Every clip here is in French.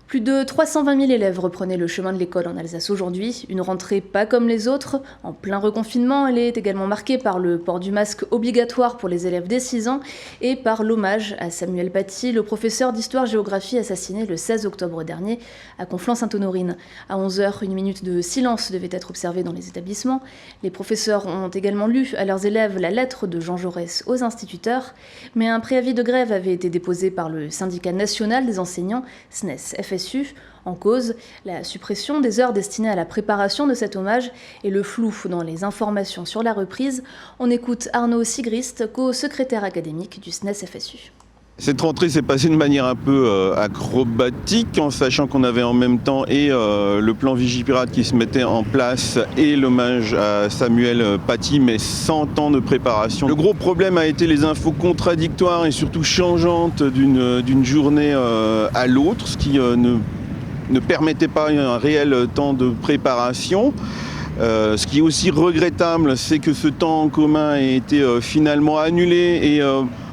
Plus de 320 000 élèves reprenaient le chemin de l'école en Alsace aujourd'hui. Une rentrée pas comme les autres. En plein reconfinement, elle est également marquée par le port du masque obligatoire pour les élèves dès 6 ans et par l'hommage à Samuel Paty, le professeur d'histoire-géographie assassiné le 16 octobre dernier à Conflans-Sainte-Honorine. À 11h, une minute de silence devait être observée dans les établissements. Les professeurs ont également lu à leurs élèves la lettre de Jean Jaurès aux instituteurs. Mais un préavis de grève avait été déposé par le syndicat national des enseignants, SNES-FSU. En cause, la suppression des heures destinées à la préparation de cet hommage et le flou dans les informations sur la reprise. On écoute Arnaud Sigrist, co-secrétaire académique du SNES-FSU. Cette rentrée s'est passée de manière un peu acrobatique, en sachant qu'on avait en même temps le plan Vigipirate qui se mettait en place et l'hommage à Samuel Paty, mais sans temps de préparation. Le gros problème a été les infos contradictoires et surtout changeantes d'une journée à l'autre, ce qui ne permettait pas un réel temps de préparation. Ce qui est aussi regrettable, c'est que ce temps en commun a été finalement annulé et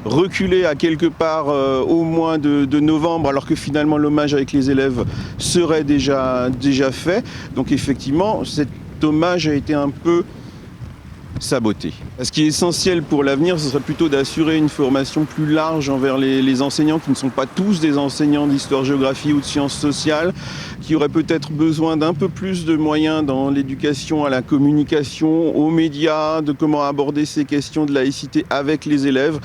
reculé à quelque part au mois de novembre, alors que finalement l'hommage avec les élèves serait déjà fait. Donc effectivement, cet hommage a été un peu saboté. Ce qui est essentiel pour l'avenir, ce serait plutôt d'assurer une formation plus large envers les enseignants qui ne sont pas tous des enseignants d'histoire-géographie ou de sciences sociales, qui auraient peut-être besoin d'un peu plus de moyens dans l'éducation à la communication, aux médias, de comment aborder ces questions de laïcité avec les élèves.